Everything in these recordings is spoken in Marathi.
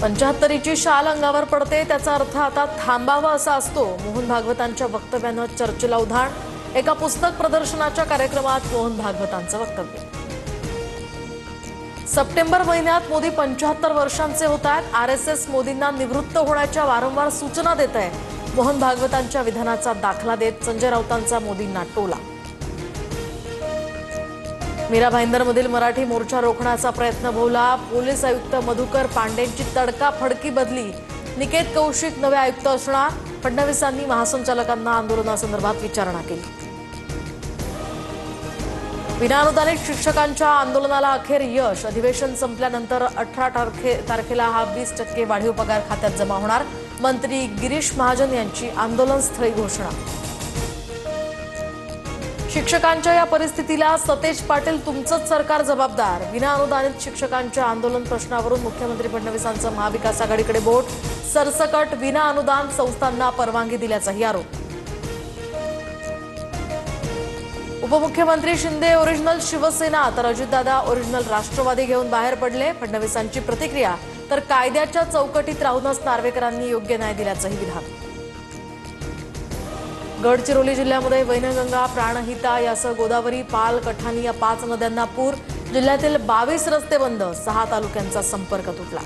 75ची शाल अंगावर पडते त्याचा अर्थ आता थांबावा असा असतो। मोहन भागवतांच्या वक्तव्यानं चर्चेला उधाण। एका पुस्तक प्रदर्शनाच्या कार्यक्रमात मोहन भागवतांचं वक्तव्य। सप्टेंबर महिन्यात मोदी 75 वर्षांचे होत आहेत। आरएसएस मोदींना निवृत्त होण्याच्या वारंवार सूचना देत आहे। मोहन भागवतांच्या विधानाचा दाखला देत संजय राऊतांचा मोदींना टोला। मीरा भाईंदरमधील मराठी मोर्चा रोखण्याचा प्रयत्न भोवला। पोलीस आयुक्त मधुकर पांडेंची तडकाफडकी बदली। निकेत कौशिक नवे आयुक्त असणार। फडणवीसांनी महासंचालकांना आंदोलनासंदर्भात विचारणा केली। विनाअनुदानित शिक्षकांच्या आंदोलनाला अखेर यश। अधिवेशन संपल्यानंतर 18 तारखेला हा 20% वाढीव पगार खात्यात जमा होणार। मंत्री गिरीश महाजन यांची आंदोलनस्थळी घोषणा। शिक्षकांच्या या परिस्थितीला सतेज पाटील तुमचंच सरकार जबाबदार। विनाअनुदानित शिक्षकांच्या आंदोलन प्रश्नावरून मुख्यमंत्री फडणवीसांचं महाविकास आघाडीकडे बोट। सरसकट विनाअनुदान संस्थांना परवानगी दिल्याचाही आरोप। उपमुख्यमंत्री शिंदे ओरिजिनल शिवसेना तर अजितदादा ओरिजिनल राष्ट्रवादी घेऊन बाहेर पडले। फडणवीसांची प्रतिक्रिया तर कायद्याच्या चौकटीत राहूनच नार्वेकरांनी योग्य न्याय दिल्याचंही विधान। गडचिरोली जिल्ह्यामध्ये वैनगंगा प्राणहिता यासह गोदावरी पाल कठाणी या 5 नद्यांना पूर। जिल्ह्यातील 22 रस्ते बंद। 6 तालुक्यांचा संपर्क तुटला।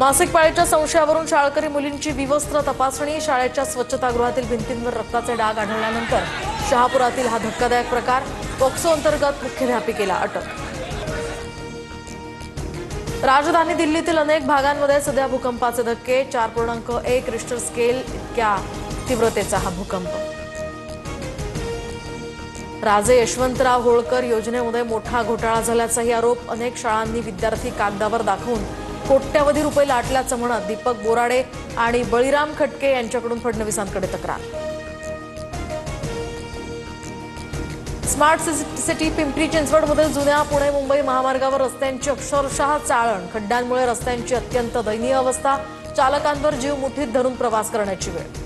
मासिक पाळीच्या संशयावरून शाळकरी मुलींची विवस्त्र तपासणी। शाळेच्या स्वच्छतागृहातील भिंतींवर रक्ताचे डाग आढळल्यानंतर शहापुरातील हा धक्कादायक प्रकार। पोक्सो अंतर्गत मुख्याध्यापिकेला अटक। राजधानी दिल्लीतील अनेक भागांमध्ये सध्या भूकंपाचे धक्के। 4.1 रिश्टर स्केल इतक्या तीव्रतेचा हा भूकंप। राजे यशवंतराव होळकर योजनेमध्ये मोठा घोटाळा झाल्याचाही आरोप। अनेक शाळांनी विद्यार्थी कागदावर दाखवून कोट्यवधी रुपये लाटल्याचं म्हणत दीपक बोराडे आणि बळीराम खटके यांच्याकडून फडणवीसांकडे तक्रार। स्मार्ट सिटी पिंपरी चिंचवडमधील जुन्या पुणे मुंबई महामार्गावर रस्त्यांची अक्षरशः चाळण। खड्ड्यांमुळे रस्त्यांची अत्यंत दयनीय अवस्था। चालकांवर जीव मुठीत धरून प्रवास करण्याची वेळ।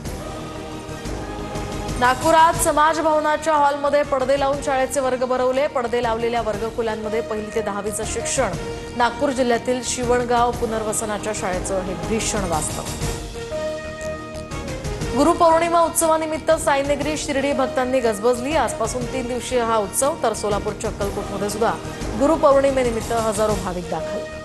नागपुरात समाज भवनाच्या हॉलमध्ये पडदे लावून शाळेचे वर्ग भरवले। पडदे लावलेल्या वर्गखोल्यांमध्ये 1ली ते 10वीचं शिक्षण। नागपूर जिल्ह्यातील शिवणगाव पुनर्वसनाच्या शाळेचं हे भीषण वास्तव। गुरुपौर्णिमा उत्सवानिमित्त साईनगरी शिर्डी भक्तांनी गजबजली। आजपासून 3 दिवसीय हा उत्सव तर सोलापूरच्या अक्कलकोटमध्ये सुद्धा गुरुपौर्णिमेनिमित्त हजारो भाविक दाखल।